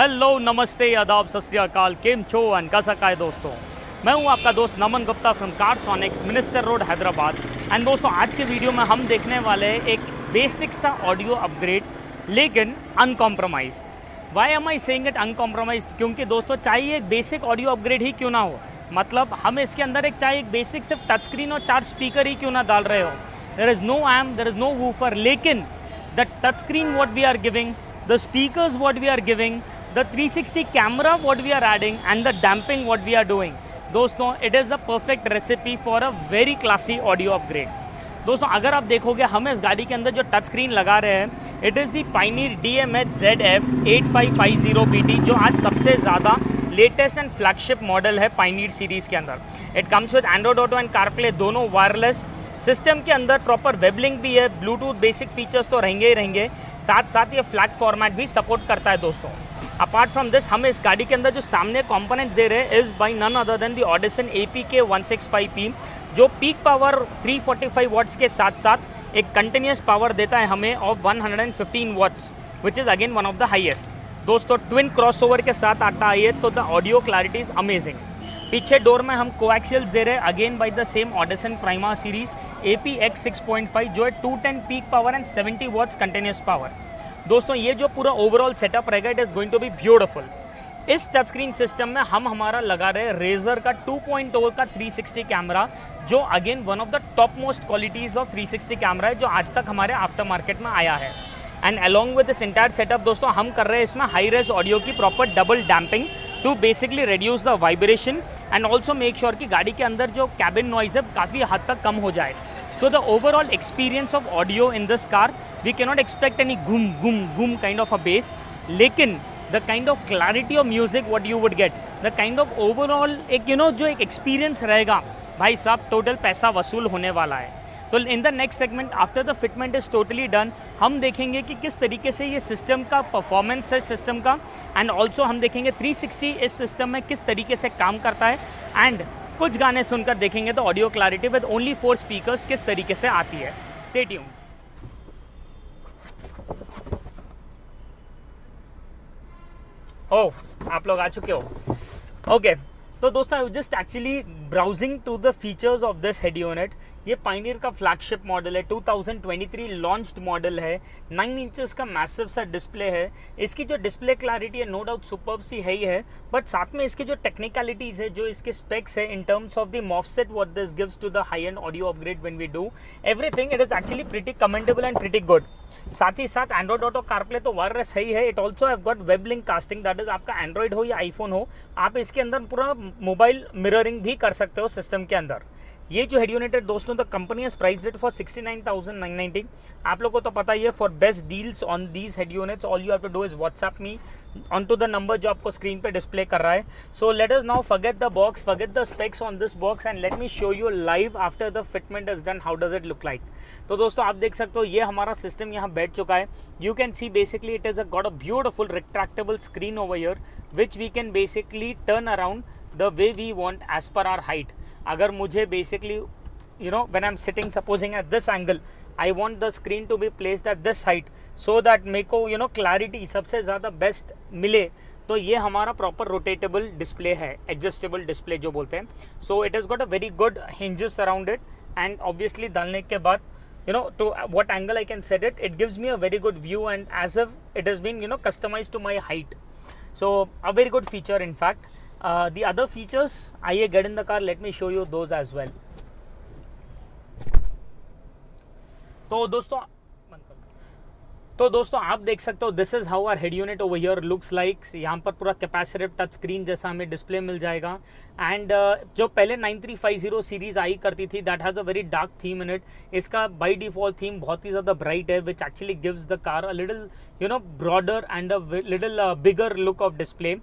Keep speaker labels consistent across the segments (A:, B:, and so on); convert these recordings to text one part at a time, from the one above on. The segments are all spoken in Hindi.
A: हेलो नमस्ते आदाब सत श्री अकाल केम छो एंड कैसा का है दोस्तों। मैं हूं आपका दोस्त Naman Gupta from Carsonics minister road Hyderabad. And दोस्तों आज के वीडियो में हम देखने वाले हैं एक बेसिक सा ऑडियो अपग्रेड लेकिन uncompromised. Why am I saying it uncompromised? क्योंकि दोस्तों चाहिए एक बेसिक ऑडियो अपग्रेड ही क्यों ना हो, मतलब हम इसके अंदर एक चाहे एक बेसिक सिर्फ टच स्क्रीन और 4 स्पीकर ही क्यों ना डाल रहे हो। There is no amp, there is no woofer, लेकिन the touch screen what we are giving, the speakers what we are giving, the 360 camera what we are adding and the damping what we are doing, दोस्तों it is a perfect recipe for a very classy audio upgrade। दोस्तों अगर आप देखोगे हम इस गाड़ी के अंदर जो टच स्क्रीन लगा रहे हैं it is the Pioneer DMH-ZF 8550BT जो आज सबसे ज़्यादा लेटेस्ट एंड फ्लैगशिप मॉडल है पायनियर सीरीज़ के अंदर। It comes with Android auto and CarPlay दोनों वायरलेस सिस्टम के अंदर, प्रॉपर वेबलिंग भी है, ब्लूटूथ बेसिक फीचर्स तो रहेंगे ही रहेंगे, साथ साथ ये फ्लैट फॉर्मेट भी सपोर्ट करता है दोस्तों। अपार्ट फ्रॉम दिस हम इस गाड़ी के अंदर जो सामने कंपोनेंट्स दे रहे हैं is by none other than the Audison APK 165P जो पीक पावर 345 वाट्स के साथ साथ एक कंटिन्यूस पावर देता है हमें of 115 watts which is again one of the highest. दोस्तों ट्विन क्रॉसओवर के साथ आता है ये, तो the audio clarity is amazing. पीछे डोर में हम कोएक्सियल्स दे रहे हैं again by the same Audison Prima series APX 6.5 जो है 210 peak power and 70 watts continuous power. दोस्तों ये जो पूरा ओवरऑल सेटअप रहेगा it is going to be beautiful. इस टच स्क्रीन सिस्टम में हम हमारा लगा रहे हैं रेजर का 2.0 का 360 कैमरा जो again one of the top most qualities of 360 camera है जो आज तक हमारे आफ्टर मार्केट में आया है। And along with this entire setup दोस्तों हम कर रहे हैं इसमें हाई रेज ऑडियो की proper double damping to basically reduce the vibration and also make sure कि गाड़ी के अंदर जो कैबिन नॉइज है काफ़ी हद तक कम हो जाए। So the overall experience of audio in this car, we cannot expect any goom goom goom kind of a bass, लेकिन the kind of clarity of music what you would get, the kind of overall एक जो एक experience रहेगा भाई साहब टोटल पैसा वसूल होने वाला है। तो in the next segment after the fitment is totally done हम देखेंगे कि किस तरीके से ये सिस्टम का परफॉर्मेंस है सिस्टम का, एंड ऑल्सो हम देखेंगे 360 इस सिस्टम में किस तरीके से काम करता है, एंड कुछ गाने सुनकर देखेंगे तो audio clarity with only 4 speakers किस तरीके से आती है। Stay tuned. ओह आप लोग आ चुके हो, ओके। तो दोस्तों I just actually browsing to the features of this head unit. ये पायनियर का फ्लैगशिप मॉडल है, 2023 लॉन्च्ड मॉडल है, 9 इंचेस का मैसिव सा डिस्प्ले है। इसकी जो डिस्प्ले क्लैरिटी है नो डाउट सुपर्ब सी है ही है, बट साथ में इसके जो टेक्निकलिटीज़ है, जो इसके स्पेक्स है in terms of the MOSFET what this gives to the high end audio upgrade when we do everything, it is actually pretty commendable and pretty good. साथ ही साथ एंड्रॉइड ऑटो कारप्ले तो वायरलेस है ही है, it also have got web link casting, that is आपका एंड्रॉइड हो या आईफोन हो आप इसके अंदर पूरा मोबाइल मिररिंग भी कर सकते हो सिस्टम के अंदर। ये जो हेड यूनिट है दोस्तों the company has priced it for 69,990। आप लोगों को तो पता ही है for best deals on these head units all you have to do is WhatsApp me on to the number जो आपको स्क्रीन पे डिस्प्ले कर रहा है। So let us now forget the box, forget the specs on this box and let me show you live after the fitment is done how does it look like. तो दोस्तों आप देख सकते हो ये हमारा सिस्टम यहाँ बैठ चुका है। You can see basically it is got a beautiful retractable screen over here which we can basically turn around the way we want as per our height. अगर मुझे basically when I'm sitting supposing at this angle, I want the screen to be placed at this height so that मेरे को clarity सबसे ज़्यादा बेस्ट मिले, तो ये हमारा प्रॉपर रोटेटेबल डिस्प्ले है, एडजस्टेबल डिस्प्ले जो बोलते हैं। So it is got a very good hinges around it and obviously डालने के बाद to what angle I can set it, it gives me a very good view and as if it has been customized to my height. So a very good feature in fact. The other features आइए get in the car, let me show you those as well. तो दोस्तों आप देख सकते हो this is how our head unit over here looks like. यहाँ पर पूरा कैपेसिटिव टच स्क्रीन जैसा हमें डिस्प्ले मिल जाएगा एंड जो पहले 9350 सीरीज आई करती थी that has a very dark theme in it. इसका बाय डिफॉल्ट थीम बहुत ही ज़्यादा ब्राइट है which actually gives the car a little broader and a little bigger look of display.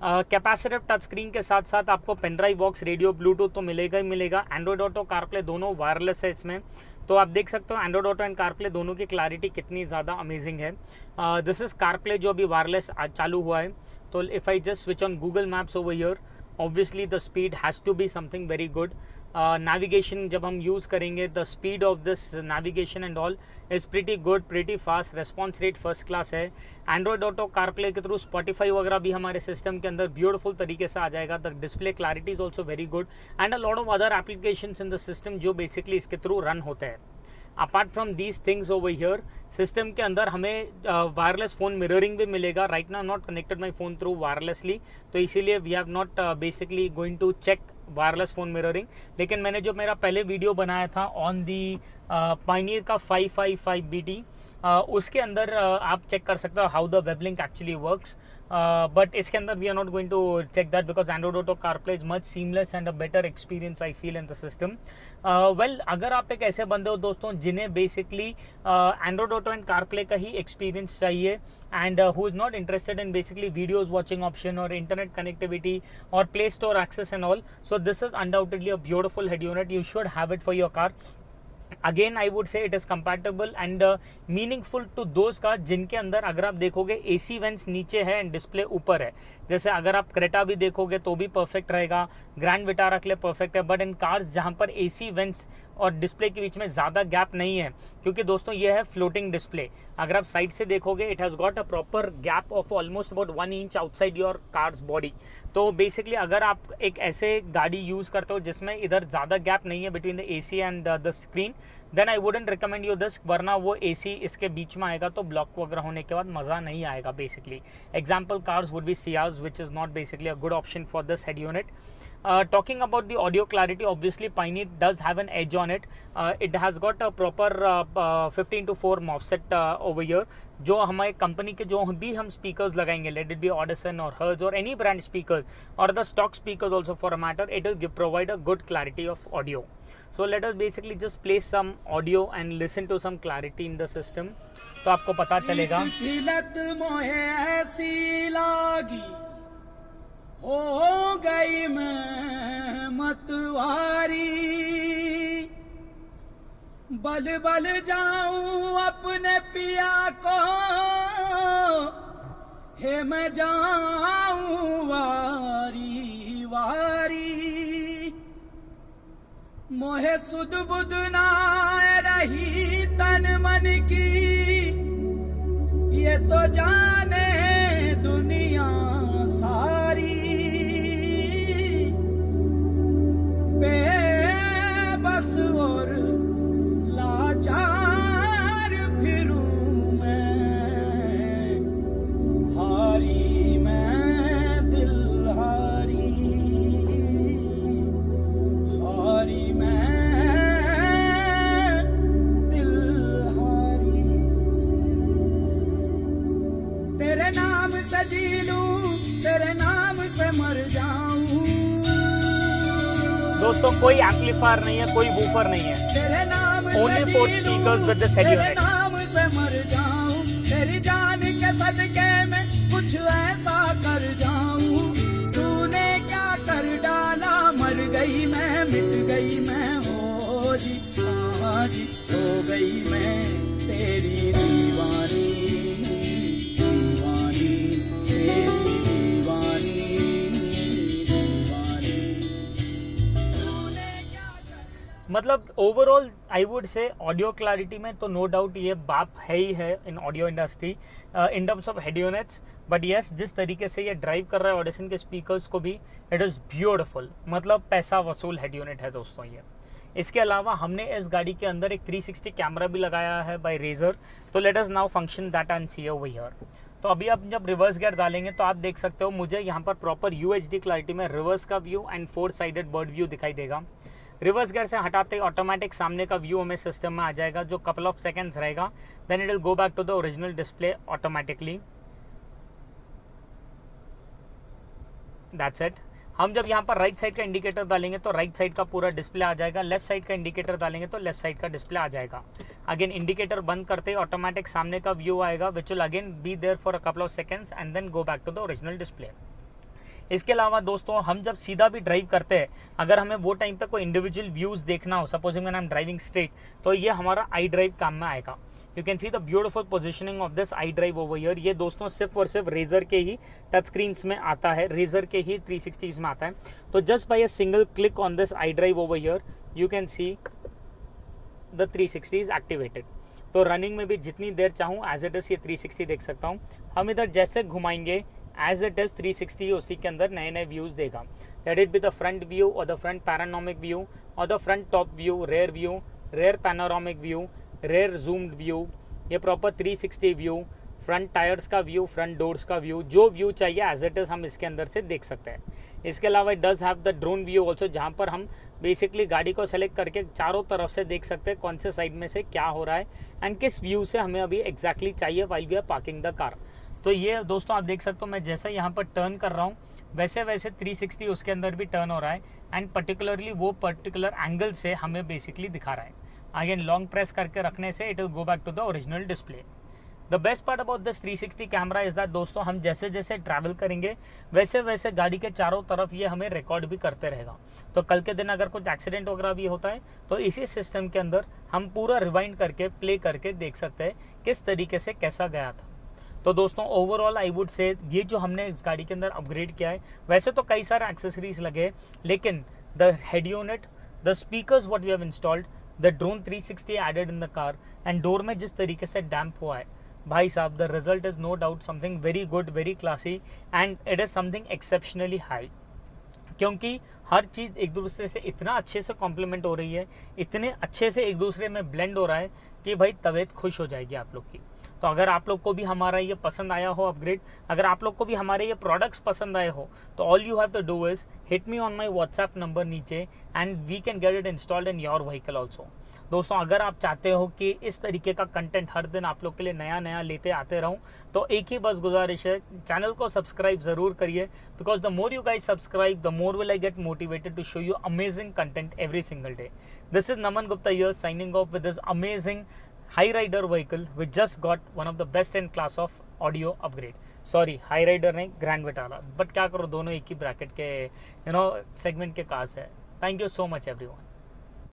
A: Capacitive touch screen के साथ साथ आपको पेनड्राइव बॉक्स, रेडियो, ब्लूटूथ तो मिलेगा ही मिलेगा। एंड्रॉइड ऑटो कारप्ले दोनों वायरलेस है इसमें, तो आप देख सकते हो एंड्रॉइड ऑटो एंड कारप्ले दोनों की क्लैरिटी कितनी ज़्यादा अमेजिंग है। दिस इज़ कारप्ले जो अभी वायरलेस चालू हुआ है। तो if I just switch on Google Maps over here obviously the speed has to be something very good. Navigation जब हम यूज़ करेंगे, the speed of this navigation and all is pretty good, pretty fast, response rate first class है। एंड्रॉयड ऑटो, कारप्ले के थ्रू स्पॉटिफाई वगैरह भी हमारे सिस्टम के अंदर ब्यूटीफुल तरीके से आ जाएगा। The display clarity is also very good and a lot of other applications in the system जो बेसिकली इसके थ्रू रन होते हैं। Apart from these things over here, system के अंदर हमें वायरलेस फ़ोन मिररिंग भी मिलेगा। Right now not connected my phone through wirelessly, तो इसीलिए we have not basically going to check wireless phone mirroring. लेकिन मैंने जो मेरा पहले वीडियो बनाया था ऑन दी पायनियर का 555BT, उसके अंदर आप चेक कर सकते हो how the web link actually works. But इसके अंदर we are not going to check that because Android auto CarPlay is much seamless and a better experience I feel in the system. Well, अगर आप एक ऐसे बंदे हो दोस्तों जिन्हें basically Android auto and CarPlay का ही एक्सपीरियंस चाहिए and who is not interested in basically videos watching option और इंटरनेट कनेक्टिविटी और play store access and all, so this is undoubtedly a beautiful head unit. You should have it for your car. Again I would say it is compatible and meaningful to those का जिनके अंदर अगर आप देखोगे AC वेंट्स नीचे है एंड डिस्प्ले ऊपर है. जैसे अगर आप क्रेटा भी देखोगे तो भी परफेक्ट रहेगा, ग्रैंड विटारा के लिए परफेक्ट है. बट इन कार्स जहां पर AC वेंट्स और डिस्प्ले के बीच में ज़्यादा गैप नहीं है, क्योंकि दोस्तों ये है फ्लोटिंग डिस्प्ले. अगर आप साइड से देखोगे it has got a proper gap of almost about 1 inch outside your cars body. तो बेसिकली अगर आप एक ऐसे गाड़ी यूज़ करते हो जिसमें इधर ज़्यादा गैप नहीं है between the AC and the screen, then I wouldn't recommend you this. वरना वो AC इसके बीच में आएगा तो ब्लॉक वगैरह होने के बाद मज़ा नहीं आएगा. Basically example cars would be Ciaz, which is not basically a good option for this head unit. Talking about the audio clarity, obviously Pioneer does have an edge on it. It has got a proper 15:4 MOSFET over here. जो हमारे कंपनी के जो भी हम स्पीकर्स लगाएंगे, लेट इट बी ऑडिसन और हर्ज और एनी ब्रांड स्पीकर्स और the stock speakers also for a matter, it will provide a good clarity of audio. So let us basically just play some audio and listen to some clarity in the system. तो आपको पता चलेगा.
B: हो गई मैं मतवारी, बल बल जाऊं अपने पिया को, हे मैं जाऊं वारी वारी. मोहे सुध बुध ना रही तन मन की, ये तो जाने दुनिया सारी. बेबस और लाचार फिरूं मैं, हारी मैं दिल हारी, हारी मैं दिल हारी. तेरे नाम से जी लूं, तेरे नाम से मर जाऊं.
A: दोस्तों कोई एम्पलीफायर नहीं है, कोई वूफर नहीं है, only 4 speakers with this head unit.
B: नाम से मर जाऊं, तेरी जान के सदके में कुछ ऐसा कर जाऊं. तूने क्या कर डाला, मर गई मैं, मिट गई मैं, हो जी हाँ जी, हो गई मैं तेरी दीवानी, दीवानी तेरी दीवानी.
A: मतलब ओवरऑल आई वुड से ऑडियो क्लैरिटी में तो नो डाउट ये बाप है ही है इन audio industry in terms of head units. But yes, जिस तरीके से ये ड्राइव कर रहा है ऑडिशन के स्पीकर्स को भी, इट इज़ ब्यूटिफुल. मतलब पैसा वसूल हेड यूनिट है दोस्तों ये. इसके अलावा हमने इस गाड़ी के अंदर एक 360 कैमरा भी लगाया है बाय रेजर. तो let us now function that and see over here. तो अभी आप जब रिवर्स गियर डालेंगे तो आप देख सकते हो मुझे यहाँ पर प्रॉपर UHD क्लैरिटी में रिवर्स का view and 4 sided bird view दिखाई देगा. रिवर्स गियर से हटाते ही ऑटोमेटिक सामने का व्यू हमें सिस्टम में आ जाएगा जो कपल ऑफ सेकंड्स रहेगा. Then it will go back to the original display automatically. That's it. हम जब यहाँ पर राइट साइड का इंडिकेटर डालेंगे तो राइट साइड का पूरा डिस्प्ले आ जाएगा. लेफ्ट साइड का इंडिकेटर डालेंगे तो लेफ्ट साइड का डिस्प्ले आ जाएगा. अगेन इंडिकेटर बंद करते ही ऑटोमेटिक सामने का व्यू आएगा which will again be there for a couple of seconds and then go back to the original display. इसके अलावा दोस्तों हम जब सीधा भी ड्राइव करते हैं, अगर हमें वो टाइम पे कोई इंडिविजुअल व्यूज़ देखना हो, supposing when I am driving straight, तो ये हमारा आई ड्राइव काम में आएगा. You can see the beautiful positioning of this I drive over here. ये दोस्तों सिर्फ और सिर्फ रेजर के ही टच स्क्रीन में आता है, रेजर के ही 360s में आता है। तो just by a single click on this I drive over here you can see the 360 is activated. तो रनिंग में भी जितनी देर चाहूँ एज इट इज़ ये 360 देख सकता हूँ। हम इधर जैसे घुमाएंगे एज इट इज़ 360 उसी के अंदर नए नए व्यूज़ देगा, that it be the front view और द फ्रंट पैरानोमिक व्यू और the front top view, rear panoramic view, rear zoomed view, ये प्रॉपर 360 व्यू, फ्रंट टायर्स का व्यू, फ्रंट डोर्स का व्यू, जो व्यू चाहिए एज इट इज़ हम इसके अंदर से देख सकते हैं। इसके अलावा it does have the drone view also, जहाँ पर हम बेसिकली गाड़ी को सेलेक्ट करके चारों तरफ से देख सकते हैं कौन से साइड में से क्या हो रहा है एंड किस व्यू से हमें अभी एग्जैक्टली चाहिए while we are parking the car. तो ये दोस्तों आप देख सकते हो, मैं जैसे यहाँ पर टर्न कर रहा हूँ वैसे वैसे 360 उसके अंदर भी टर्न हो रहा है एंड पर्टिकुलरली वो पर्टिकुलर एंगल से हमें बेसिकली दिखा रहा है। अगेन लॉन्ग प्रेस करके रखने से it will go back to the original display. The best part about this 360 camera is that दोस्तों हम जैसे जैसे ट्रैवल करेंगे वैसे वैसे गाड़ी के चारों तरफ ये हमें रिकॉर्ड भी करते रहेगा। तो कल के दिन अगर कुछ एक्सीडेंट वगैरह भी होता है तो इसी सिस्टम के अंदर हम पूरा रिवाइंड करके प्ले करके देख सकते हैं किस तरीके से कैसा गया था। तो दोस्तों ओवरऑल आई वुड से ये जो हमने इस गाड़ी के अंदर अपग्रेड किया है, वैसे तो कई सारे एक्सेसरीज लगे लेकिन the head unit, the speakers what we have installed, the drone 360 added in the car and door में जिस तरीके से डैम्प हुआ है, भाई साहब the result is no doubt something very good, very classy and it is something exceptionally high. क्योंकि हर चीज़ एक दूसरे से इतना अच्छे से कॉम्प्लीमेंट हो रही है, इतने अच्छे से एक दूसरे में ब्लेंड हो रहा है कि भाई तबीयत खुश हो जाएगी आप लोग की। तो अगर आप लोग को भी हमारा ये पसंद आया हो अपग्रेड, अगर आप लोग को भी हमारे ये प्रोडक्ट्स पसंद आए हो तो all you have to do is hit me on my WhatsApp number नीचे and we can get it installed in your vehicle also. दोस्तों अगर आप चाहते हो कि इस तरीके का कंटेंट हर दिन आप लोग के लिए नया नया लेते आते रहूं तो एक ही बस गुजारिश है, चैनल को सब्सक्राइब ज़रूर करिए because the more you guys subscribe the more will I get motivated to show you amazing content every single day. This is Naman Gupta here signing off with this amazing high rider vehicle which just got one of the best in class of audio upgrade. Sorry Hyryder नहीं, ग्रैंड विटारा, बट क्या करो दोनों एक ही ब्रैकेट के सेगमेंट के कार्स है। Thank you so much everyone.